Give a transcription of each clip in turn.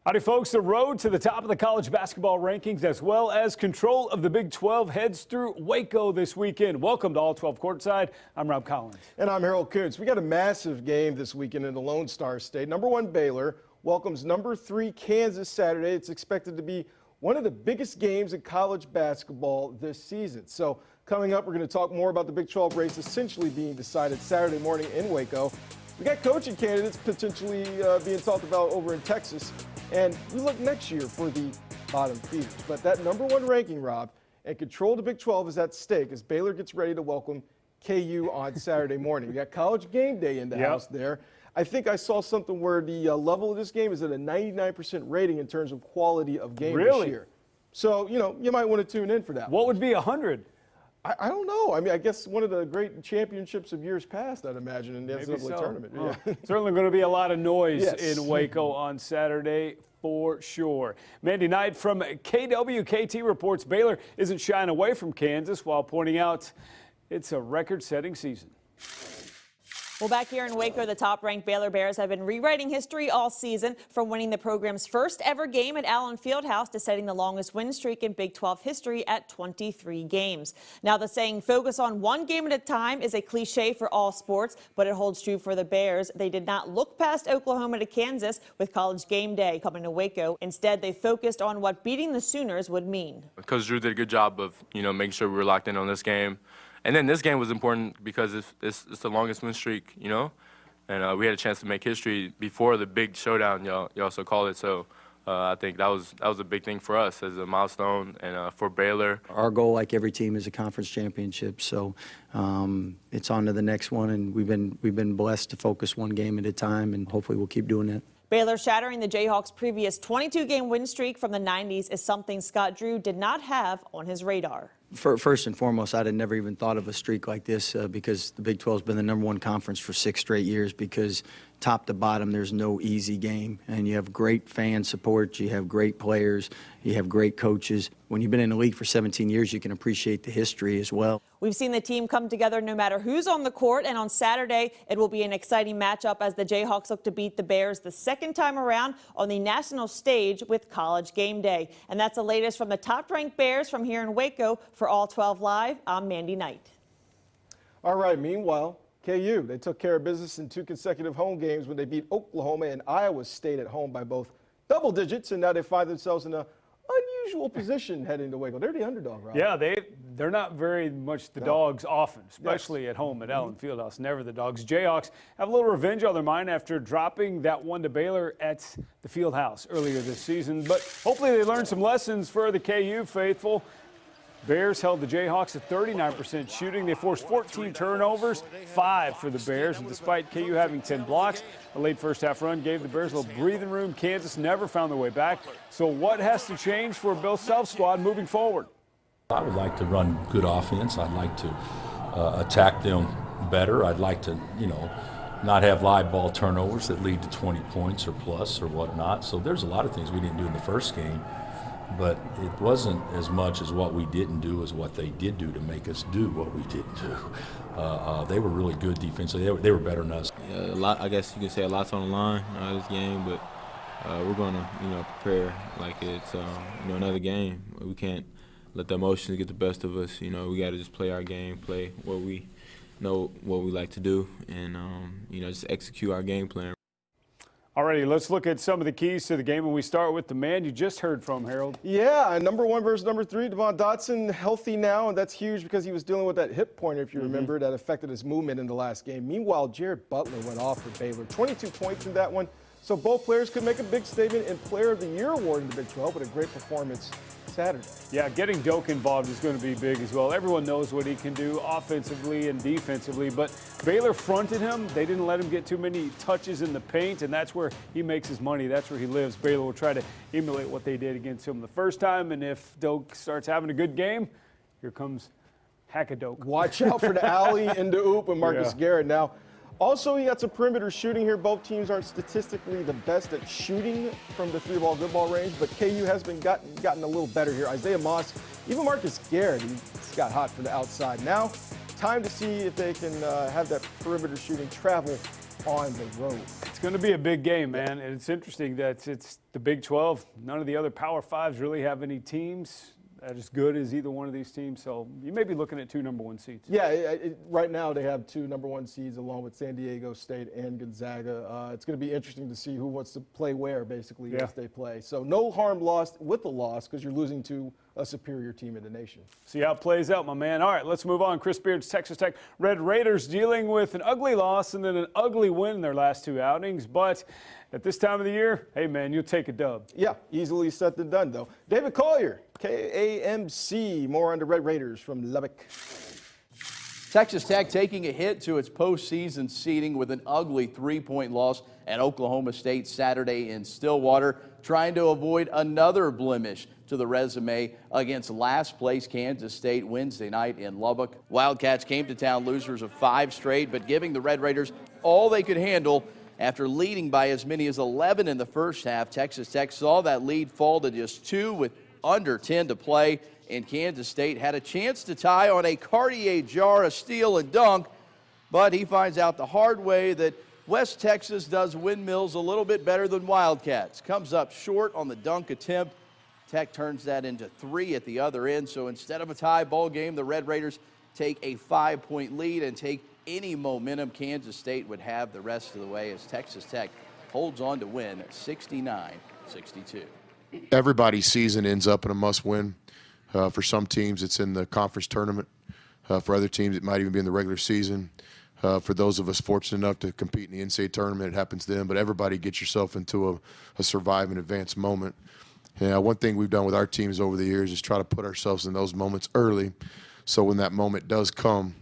Howdy, folks. The road to the top of the college basketball rankings, as well as control of the Big 12, heads through Waco this weekend. Welcome to All12 Courtside. I'm Rob Collins. And I'm Harold Kuntz. We got a massive game this weekend in the Lone Star State. #1 Baylor welcomes #3 Kansas Saturday. It's expected to be one of the biggest games in college basketball this season. So coming up, we're going to talk more about the Big 12 race essentially being decided Saturday morning in Waco. We got coaching candidates potentially being talked about over in Texas. And we look next year for the bottom feeders. But that #1 ranking, Rob, and control of the Big 12 is at stake as Baylor gets ready to welcome KU on Saturday morning. You got College Game Day in the house there. I think I saw something where the level of this game is at a 99% rating in terms of quality of game this year. So, you might want to tune in for that. What would be 100? I don't know. I mean, I guess one of the great championships of years past, I'd imagine, in the NCAA tournament. Oh. Yeah. Certainly going to be a lot of noise in Waco on Saturday for sure. Mandy Knight from KWKT reports Baylor isn't shying away from Kansas while pointing out it's a record-setting season. Well, back here in Waco, the top-ranked Baylor Bears have been rewriting history all season, from winning the program's first ever game at Allen Fieldhouse to setting the longest win streak in Big 12 history at 23 games. Now, the saying, focus on one game at a time, is a cliche for all sports, but it holds true for the Bears. They did not look past Oklahoma to Kansas with College Game Day coming to Waco. Instead, they focused on what beating the Sooners would mean. Coach Drew did a good job of, making sure we were locked in on this game. And then this game was important because it's the longest win streak, and we had a chance to make history before the big showdown, you also call it. So I think that was a big thing for us as a milestone and for Baylor. Our goal, like every team, is a conference championship. So it's on to the next one, and we've been blessed to focus one game at a time, and hopefully we'll keep doing that. Baylor shattering the Jayhawks' previous 22-game win streak from the 90s is something Scott Drew did not have on his radar. First and foremost, I'd have never even thought of a streak like this because the Big 12 has been the #1 conference for 6 straight years, because top to bottom, there's no easy game. And you have great fan support, you have great players, you have great coaches. When you've been in the league for 17 years, you can appreciate the history as well. We've seen the team come together no matter who's on the court, and on Saturday, it will be an exciting matchup as the Jayhawks look to beat the Bears the second time around on the national stage with College Game Day. And that's the latest from the top-ranked Bears from here in Waco. For All12 Live, I'm Mandy Knight. All right, meanwhile, KU, they took care of business in 2 consecutive home games when they beat Oklahoma and Iowa State at home by both double digits, and now they find themselves in a unusual position heading to Waco. They're the underdog, right? Yeah, they're not very much the dogs often, especially at home at Allen Fieldhouse. Never the dogs. Jayhawks have a little revenge on their mind after dropping that one to Baylor at the Fieldhouse earlier this season. But hopefully they learned some lessons for the KU faithful. Bears held the Jayhawks at 39% shooting. They forced 14 turnovers, 5 for the Bears. And despite KU having 10 blocks, a late first-half run gave the Bears a little breathing room. Kansas never found their way back. So what has to change for Bill Self's squad moving forward? I would like to run good offense. I'd like to attack them better. I'd like to, not have live ball turnovers that lead to 20 points or plus or whatnot. So there's a lot of things we didn't do in the first game. But it wasn't as much as what we didn't do as what they did do to make us do what we didn't do. They were really good defensively. They were better than us. Yeah, a lot. I guess you could say a lot's on the line this game, but we're going to prepare like it's another game. We can't let the emotions get the best of us. We got to just play our game, play what we know what we like to do, and just execute our game plan. Alrighty, let's look at some of the keys to the game, and we start with the man you just heard from, Harold. Yeah, #1 versus #3, Devon Dotson healthy now, and that's huge because he was dealing with that hip pointer, if you remember, that affected his movement in the last game. Meanwhile, Jared Butler went off for Baylor, 22 points in that one. So both players could make a big statement in Player of the Year award in the Big 12 with a great performance Saturday. Yeah, getting Doak involved is going to be big as well. Everyone knows what he can do offensively and defensively, but Baylor fronted him. They didn't let him get too many touches in the paint, and that's where he makes his money. That's where he lives. Baylor will try to emulate what they did against him the first time, and if Doak starts having a good game, here comes Hack-a-Doak. Watch out for the alley and the oop and Marcus Garrett. Now, also, he got some perimeter shooting here. Both teams aren't statistically the best at shooting from the 3-ball, good ball range, but KU has been gotten a little better here. Isaiah Moss, even Marcus Garrett, he's got hot for the outside. Now, time to see if they can have that perimeter shooting travel on the road. It's going to be a big game, man. And it's interesting that it's the Big 12. None of the other Power Fives really have any teams that as good as either one of these teams. So you may be looking at 2 number 1 seeds. Yeah, right now they have 2 number 1 seeds along with San Diego State and Gonzaga. It's going to be interesting to see who wants to play where, basically, as they play. So no harm lost with the loss because you're losing to a superior team in the nation. See how it plays out, my man. All right, let's move on. Chris Beard's Texas Tech Red Raiders dealing with an ugly loss and then an ugly win in their last 2 outings. But at this time of the year, hey, man, you'll take a dub. Yeah, easily said and done, though. David Collier, KAMC, more on the Red Raiders from Lubbock. Texas Tech taking a hit to its postseason seeding with an ugly 3-point loss at Oklahoma State Saturday in Stillwater, trying to avoid another blemish to the resume against last-place Kansas State Wednesday night in Lubbock. Wildcats came to town losers of 5 straight, but giving the Red Raiders all they could handle. After leading by as many as 11 in the first half, Texas Tech saw that lead fall to just 2 with under 10 to play, and Kansas State had a chance to tie on a Cartier jar, a steal and dunk, but he finds out the hard way that West Texas does windmills a little bit better than Wildcats. Comes up short on the dunk attempt. Tech turns that into 3 at the other end, so instead of a tie ball game, the Red Raiders take a 5-point lead and take any momentum Kansas State would have the rest of the way as Texas Tech holds on to win 69-62. Everybody's season ends up in a must-win. For some teams, it's in the conference tournament. For other teams, it might even be in the regular season. For those of us fortunate enough to compete in the NCAA tournament, it happens then. But everybody gets yourself into a survive and advance moment. One thing we've done with our teams over the years is try to put ourselves in those moments early, so when that moment does come,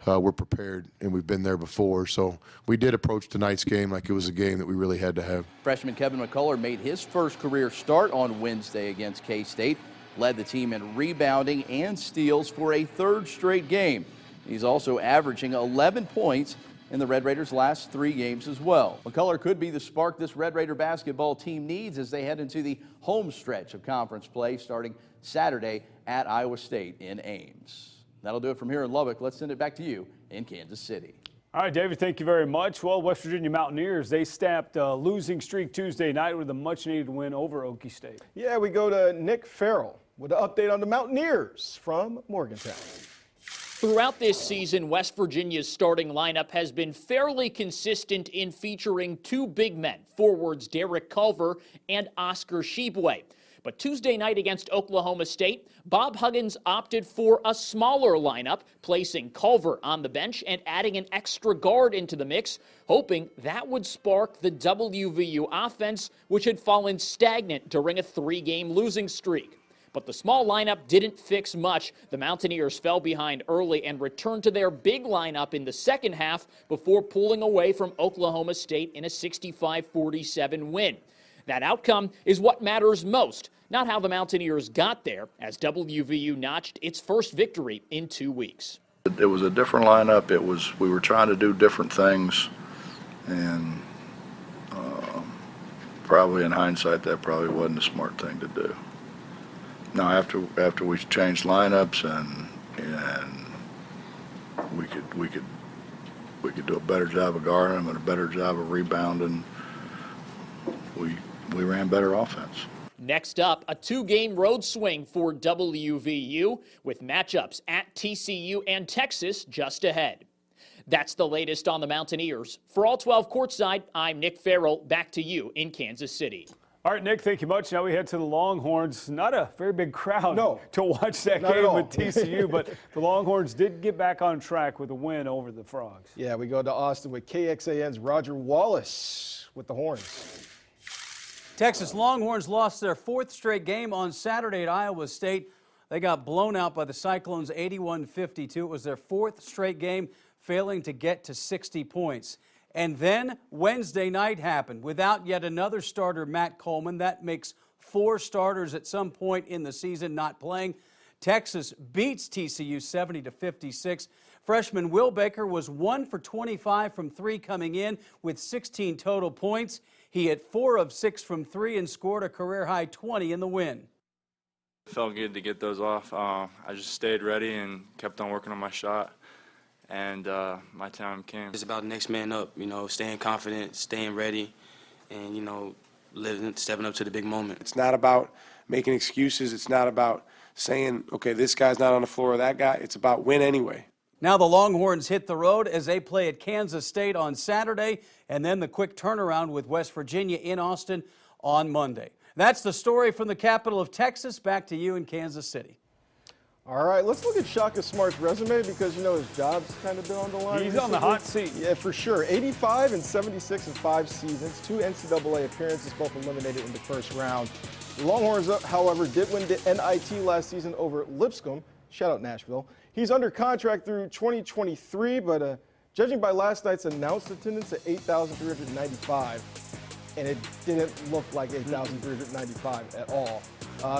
we're prepared, and we've been there before. So we did approach tonight's game like it was a game that we really had to have. Freshman Kevin McCullough made his first career start on Wednesday against K-State, led the team in rebounding and steals for a 3rd straight game. He's also averaging 11 points in the Red Raiders' last 3 games as well. McCullough could be the spark this Red Raider basketball team needs as they head into the home stretch of conference play starting Saturday at Iowa State in Ames. That'll do it from here in Lubbock. Let's send it back to you in Kansas City. All right, David, thank you very much. Well, West Virginia Mountaineers, they snapped a losing streak Tuesday night with a much-needed win over Okie State. Yeah, we go to Nick Farrell with an update on the Mountaineers from Morgantown. Throughout this season, West Virginia's starting lineup has been fairly consistent in featuring 2 big men, forwards Derek Culver and Oscar Shibwe. But Tuesday night against Oklahoma State, Bob Huggins opted for a smaller lineup, placing Culver on the bench and adding an extra guard into the mix, hoping that would spark the WVU offense, which had fallen stagnant during a 3-game losing streak. But the small lineup didn't fix much. The Mountaineers fell behind early and returned to their big lineup in the second half before pulling away from Oklahoma State in a 65-47 win. That outcome is what matters most, not how the Mountaineers got there, as WVU notched its first victory in 2 weeks. It was a different lineup. We were trying to do different things, and probably in hindsight, that probably wasn't a smart thing to do. Now, after we changed lineups and we could do a better job of guarding them and a better job of rebounding, we ran better offense. Next up, a 2-game road swing for WVU with matchups at TCU and Texas just ahead. That's the latest on the Mountaineers. For All 12 Courtside, I'm Nick Farrell. Back to you in Kansas City. All right, Nick, thank you much. Now we head to the Longhorns. Not a very big crowd to watch that Not game with TCU, but the Longhorns did get back on track with a win over the Frogs. Yeah, we go to Austin with KXAN's Roger Wallace with the Horns. Texas Longhorns lost their 4th straight game on Saturday at Iowa State. They got blown out by the Cyclones 81-52. It was their 4th straight game, failing to get to 60 points. And then Wednesday night happened without yet another starter, Matt Coleman. That makes 4 starters at some point in the season not playing. Texas beats TCU 70-56. Freshman Will Baker was 1 for 25 from 3 coming in with 16 total points. He hit 4 of 6 from 3 and scored a career-high 20 in the win. It felt good to get those off. I just stayed ready and kept on working on my shot. and my time came. It's about the next man up, you know, staying confident, staying ready, and, you know, stepping up to the big moment. It's not about making excuses. It's not about saying, okay, this guy's not on the floor or that guy. It's about win anyway. Now the Longhorns hit the road as they play at Kansas State on Saturday, and then the quick turnaround with West Virginia in Austin on Monday. That's the story from the capital of Texas. Back to you in Kansas City. All right, let's look at Shaka Smart's resume because, you know, his job's kind of been on the line. He's on the hot seat. Yeah, for sure. 85 and 76 in 5 seasons, 2 NCAA appearances, both eliminated in the first round. The Longhorns, however, did win the NIT last season over Lipscomb. Shout out Nashville. He's under contract through 2023, but judging by last night's announced attendance at 8,395, and it didn't look like 8,395 at all.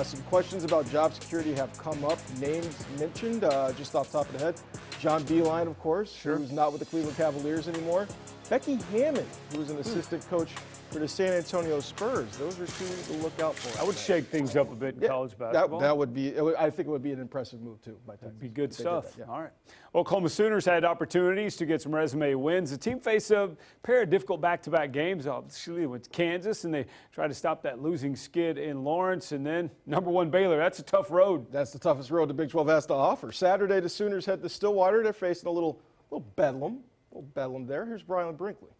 Some questions about job security have come up. Names mentioned, just off the top of the head. John Beilein, of course, who's not with the Cleveland Cavaliers anymore. Becky Hammond, who's an assistant coach for the San Antonio Spurs. Those are 2 to look out for. I would shake things up a bit in college basketball. That would be, I think it would be an impressive move, too, by Texas. Be good stuff. Yeah. All right. Oklahoma Sooners had opportunities to get some resume wins. The team faced a pair of difficult back-to-back games, obviously with Kansas, and they tried to stop that losing skid in Lawrence, and then #1 Baylor. That's a tough road. That's the toughest road the Big 12 has to offer. Saturday, the Sooners head to Stillwater. They're facing a little bedlam. There. Here's Brian Brinkley.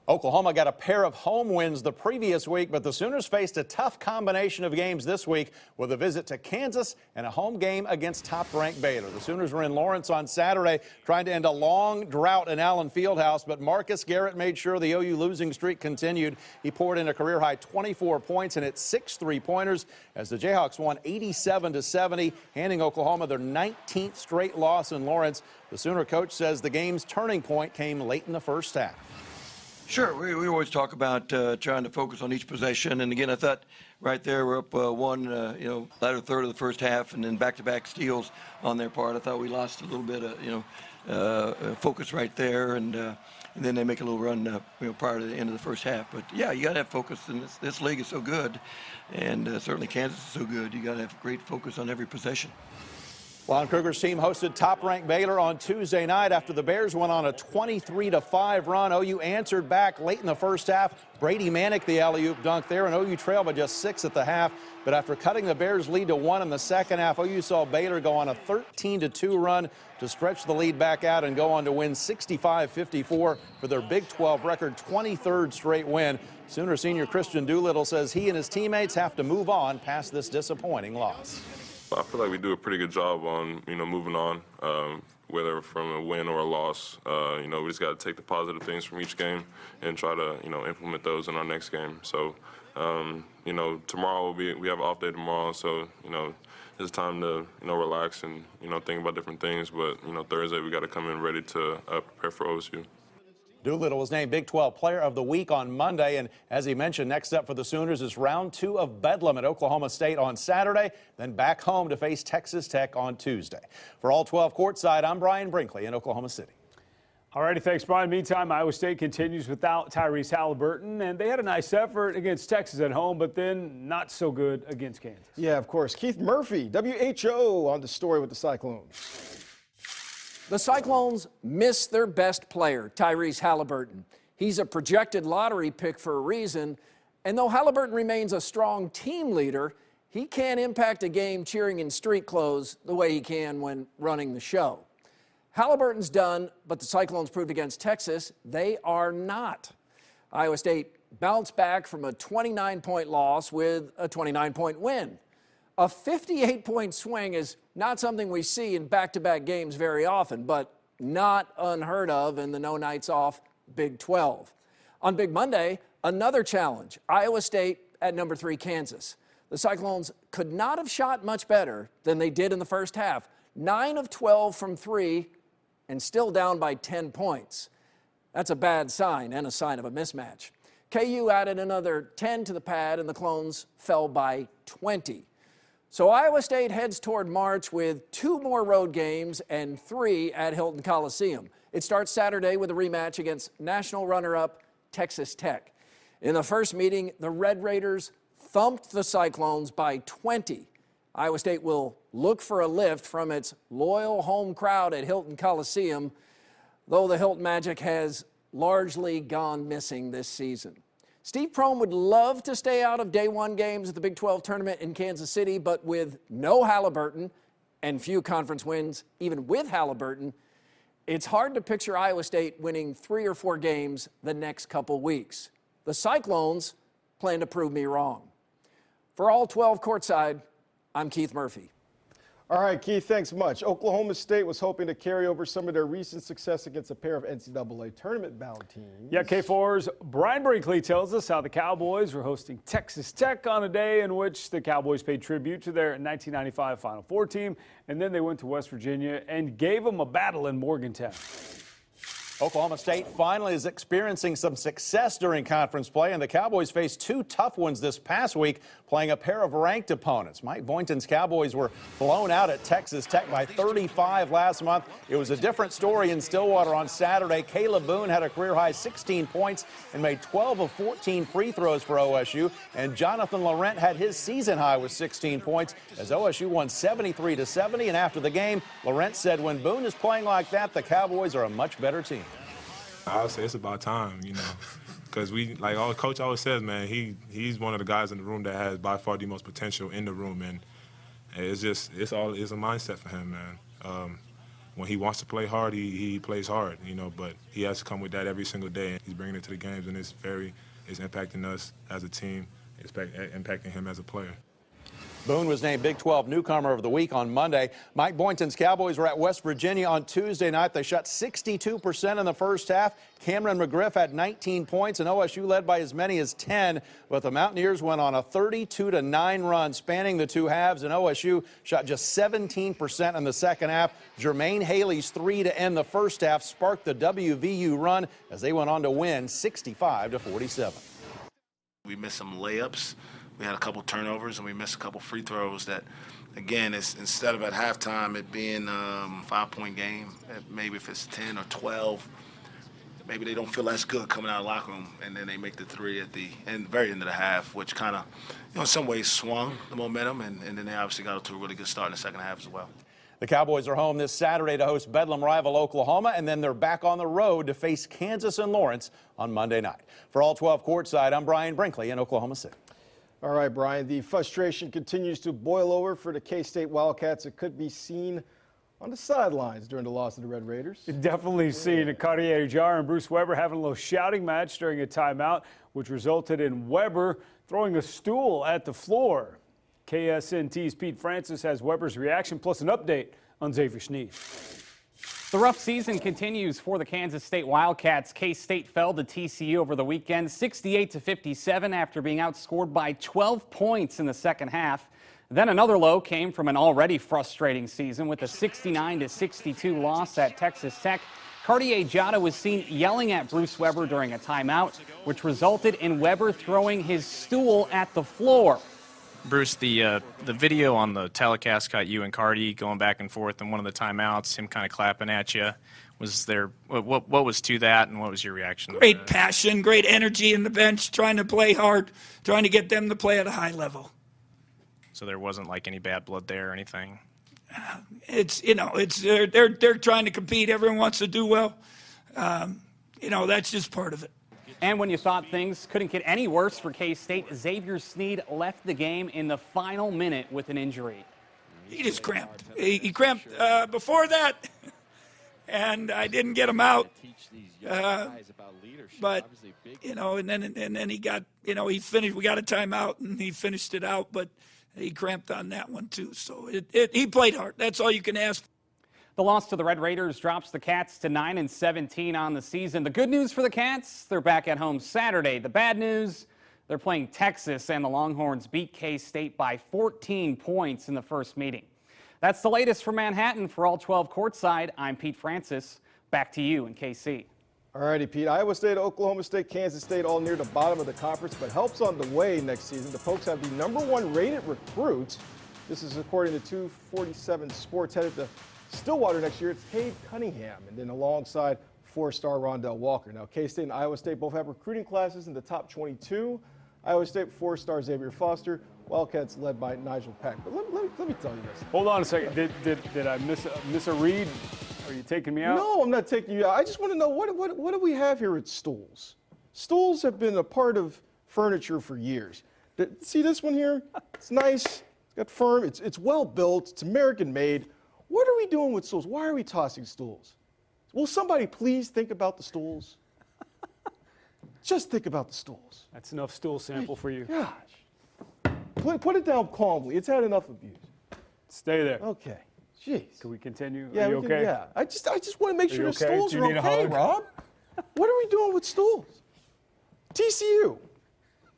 Oklahoma got a pair of home wins the previous week, but the Sooners faced a tough combination of games this week with a visit to Kansas and a home game against top-ranked Baylor. The Sooners were in Lawrence on Saturday trying to end a long drought in Allen Fieldhouse, but Marcus Garrett made sure the OU losing streak continued. He poured in a career-high 24 points and hit 6 3-pointers as the Jayhawks won 87-70, handing Oklahoma their 19th straight loss in Lawrence. The Sooner coach says the game's turning point came late in the first half. Sure, we always talk about trying to focus on each possession, and again, I thought right there we're up one, latter third of the first half, and then back-to-back steals on their part. I thought we lost a little bit of focus right there, and then they make a little run prior to the end of the first half. But yeah, you got to have focus, and this league is so good, and certainly Kansas is so good. You got to have great focus on every possession. Lon Kruger's team hosted top-ranked Baylor on Tuesday night after the Bears went on a 23-5 run. OU answered back late in the first half. Brady Manick the alley-oop dunk there, and OU trailed by just 6 at the half. But after cutting the Bears' lead to 1 in the second half, OU saw Baylor go on a 13-2 run to stretch the lead back out and go on to win 65-54 for their Big 12 record 23rd straight win. Sooner senior Christian Doolittle says he and his teammates have to move on past this disappointing loss. I feel like we do a pretty good job on, moving on, whether from a win or a loss. We just got to take the positive things from each game and try to, implement those in our next game. So, tomorrow we have an off day tomorrow, so, it's time to, relax and, think about different things. But, Thursday we got to come in ready to prepare for OSU. Doolittle was named Big 12 Player of the Week on Monday, and as he mentioned, next up for the Sooners is round 2 of Bedlam at Oklahoma State on Saturday, then back home to face Texas Tech on Tuesday. For All12 Courtside, I'm Brian Brinkley in Oklahoma City. All righty, thanks, Brian. Meantime, Iowa State continues without Tyrese Halliburton, and they had a nice effort against Texas at home, but then not so good against Kansas. Yeah, of course. Keith Murphy, WHO, on the story with the Cyclones. The Cyclones miss their best player, Tyrese Halliburton. He's a projected lottery pick for a reason, and though Halliburton remains a strong team leader, he can't impact a game cheering in street clothes the way he can when running the show. Halliburton's done, but the Cyclones proved against Texas they are not. Iowa State bounced back from a 29-point loss with a 29-point win. A 58-point swing is not something we see in back-to-back games very often, but not unheard of in the no nights off Big 12. On Big Monday, another challenge, Iowa State at number 3 Kansas. The Cyclones could not have shot much better than they did in the first half. 9 of 12 from 3 and still down by 10 points. That's a bad sign and a sign of a mismatch. KU added another 10 to the pad and the Clones fell by 20. So Iowa State heads toward March with 2 more road games and 3 at Hilton Coliseum. It starts Saturday with a rematch against national runner-up Texas Tech. In the first meeting, the Red Raiders thumped the Cyclones by 20. Iowa State will look for a lift from its loyal home crowd at Hilton Coliseum, though the Hilton Magic has largely gone missing this season. Steve Prohm would love to stay out of day one games at the Big 12 tournament in Kansas City, but with no Halliburton and few conference wins, even with Halliburton, it's hard to picture Iowa State winning 3 or 4 games the next couple weeks. The Cyclones plan to prove me wrong. For All 12 Courtside, I'm Keith Murphy. All right, Keith, thanks much. Oklahoma State was hoping to carry over some of their recent success against a pair of NCAA tournament-bound teams. Yeah, K4's Brian Brinkley tells us how the Cowboys were hosting Texas Tech on a day in which the Cowboys paid tribute to their 1995 Final Four team, and then they went to West Virginia and gave them a battle in Morgantown. Oklahoma State finally is experiencing some success during conference play, and the Cowboys faced 2 tough ones this past week, playing a pair of ranked opponents. Mike Boynton's Cowboys were blown out at Texas Tech by 35 last month. It was a different story in Stillwater on Saturday. Caleb Boone had a career-high 16 points and made 12 of 14 free throws for OSU, and Jonathan Laurent had his season high with 16 points as OSU won 73-70, and after the game, Laurent said when Boone is playing like that, the Cowboys are a much better team. I would say it's about time, you know, because Coach always says, man, he's one of the guys in the room that has by far the most potential in the room, and it's a mindset for him, man. When he wants to play hard, he plays hard, you know, but he has to come with that every single day. He's bringing it to the games, and it's impacting us as a team, it's impacting him as a player. Boone was named Big 12 Newcomer of the Week on Monday. Mike Boynton's Cowboys were at West Virginia on Tuesday night. They shot 62% in the first half. Cameron McGriff had 19 points, and OSU led by as many as 10. But the Mountaineers went on a 32-9 run spanning the 2 halves, and OSU shot just 17% in the second half. Jermaine Haley's 3 to end the first half sparked the WVU run as they went on to win 65-47. We missed some layups. We had a couple turnovers, and we missed a couple free throws that, again, instead of at halftime it being a 5-point game, maybe if it's 10 or 12, maybe they don't feel as good coming out of the locker room, and then they make the 3 at the very end of the half, which kind of, in some ways swung the momentum, and then they obviously got to a really good start in the second half as well. The Cowboys are home this Saturday to host Bedlam rival Oklahoma, and then they're back on the road to face Kansas and Lawrence on Monday night. For All 12 Courtside, I'm Brian Brinkley in Oklahoma City. All right, Brian, the frustration continues to boil over for the K-State Wildcats. It could be seen on the sidelines during the loss of the Red Raiders. Definitely seen Cartier Jar and Bruce Weber having a little shouting match during a timeout, which resulted in Weber throwing a stool at the floor. KSNT's Pete Francis has Weber's reaction plus an update on Xavier Sneed. The rough season continues for the Kansas State Wildcats. K-State fell to TCU over the weekend, 68-57 after being outscored by 12 points in the second half. Then another low came from an already frustrating season with a 69-62 loss at Texas Tech. Cartier Jada was seen yelling at Bruce Weber during a timeout, which resulted in Weber throwing his stool at the floor. Bruce, the video on the telecast got you and Cardi going back and forth in one of the timeouts, him kind of clapping at you. Was there what was to that, and what was your reaction to Great that? passion, great energy in the bench, trying to play hard, trying to get them to play at a high level. So there wasn't like any bad blood there or anything? They're trying to compete. Everyone wants to do well. That's just part of it. And when you thought things couldn't get any worse for K-State, Xavier Sneed left the game in the final minute with an injury. He just cramped. He cramped before that, and I didn't get him out. But and then he got he finished. We got a timeout, and he finished it out. But he cramped on that one too. So he played hard. That's all you can ask. The loss to the Red Raiders drops the Cats to 9-17 on the season. The good news for the Cats, they're back at home Saturday. The bad news, they're playing Texas, and the Longhorns beat K-State by 14 points in the first meeting. That's the latest from Manhattan. For All 12 Courtside, I'm Pete Francis. Back to you in KC. All righty, Pete. Iowa State, Oklahoma State, Kansas State all near the bottom of the conference, but help's on the way next season. The Pokes have the #1 rated recruit. This is according to 247 Sports. Headed to Stillwater next year, it's Cade Cunningham, and then alongside 4-star Rondell Walker. Now, K-State and Iowa State both have recruiting classes in the top 22. Iowa State 4-star Xavier Foster, Wildcats led by Nigel Pack. But let me tell you this. Hold on a second. Did I miss a read? Are you taking me out? No, I'm not taking you out. I just want to know what do we have here at stools? Stools have been a part of furniture for years. See this one here? It's nice. It's got firm. It's well built. It's American made. What are we doing with stools? Why are we tossing stools? Will somebody please think about the stools? Just think about the stools. That's enough stool sample for you. Gosh. Put it down calmly. It's had enough abuse. Stay there. Okay. Jeez. Can we continue? Yeah, are you we okay? can, yeah. I just want to make sure the okay? stools Do you are need a okay, hug? Rob. What are we doing with stools? TCU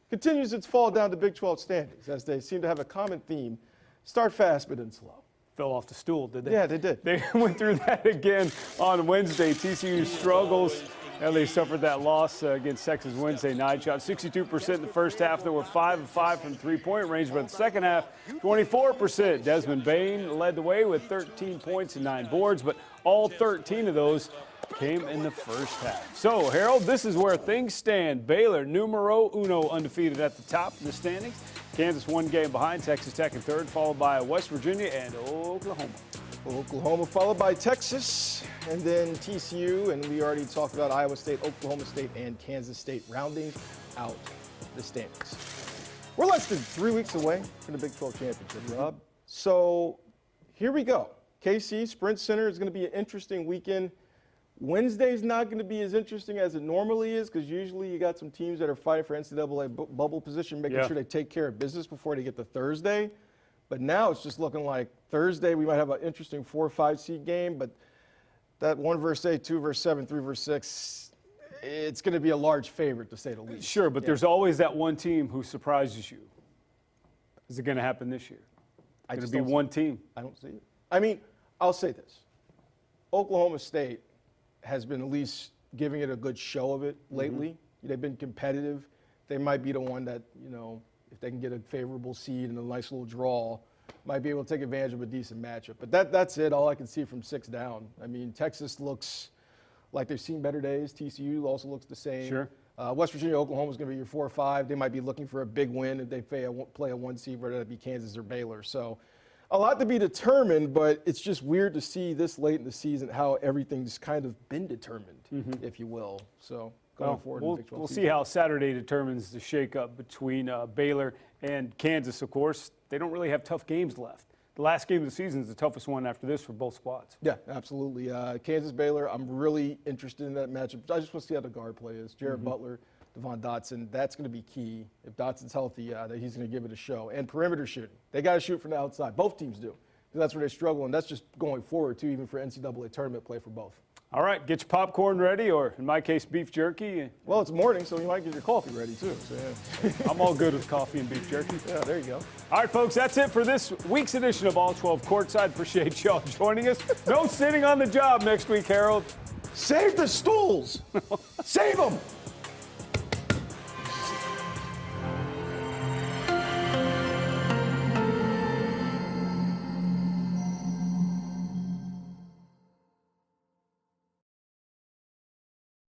continues its fall down to Big 12 standings as they seem to have a common theme: start fast but end slow. Fell off the stool, did they? Yeah, they did. They went through that again on Wednesday. TCU struggles, and they suffered that loss against Texas Wednesday night. Shot 62% in the first half. They were 5 of 5 from three-point range, but in the second half, 24%. Desmond Bain led the way with 13 points and 9 boards, but all 13 of those came in the first half. So, Harold, this is where things stand. Baylor, numero uno, undefeated at the top of the standings. Kansas one game behind, Texas Tech in third, followed by West Virginia and Oklahoma. Oklahoma followed by Texas, and then TCU, and we already talked about Iowa State, Oklahoma State, and Kansas State rounding out the standings. We're less than 3 weeks away from the Big 12 championship, Rob. So here we go. KC Sprint Center is going to be an interesting weekend. Wednesday's not going to be as interesting as it normally is because usually you got some teams that are fighting for NCAA bubble position, making sure they take care of business before they get to Thursday. But now it's just looking like Thursday we might have an interesting 4 or 5 seed game, but that 1 versus 8, 2 versus 7, 3 versus 6, it's going to be a large favorite to say the least. Sure, but there's always that one team who surprises you. Is it going to happen this year? It's going to be one team. I don't see it. I mean, I'll say this. Oklahoma State has been at least giving it a good show of it lately. They've been competitive. They might be the one that, you know, if they can get a favorable seed and a nice little draw, might be able to take advantage of a decent matchup. But that's it, all I can see from 6 down. I mean, Texas looks like they've seen better days. TCU also looks the same. Sure. West Virginia, Oklahoma is going to be your 4 or 5. They might be looking for a big win if they play a 1 seed, whether that be Kansas or Baylor. So a lot to be determined, but it's just weird to see this late in the season how everything's kind of been determined, if you will. So going forward in the Big 12 we'll season. see how Saturday determines the shakeup between Baylor and Kansas, of course. They don't really have tough games left. The last game of the season is the toughest one after this for both squads. Yeah, absolutely. Kansas-Baylor, I'm really interested in that matchup. I just want to see how the guard play is. Jared Butler, Devon Dotson, that's going to be key. If Dotson's healthy, that he's going to give it a show. And perimeter shooting. They got to shoot from the outside. Both teams do. Because that's where they struggle, and that's just going forward, too, even for NCAA tournament play for both. All right, get your popcorn ready, or in my case, beef jerky. Well, it's morning, so you might get your coffee ready, too. So, yeah. I'm all good with coffee and beef jerky. Yeah, there you go. All right, folks, that's it for this week's edition of All 12 Courtside. Appreciate y'all joining us. No sitting on the job next week, Harold. Save the stools. Save them.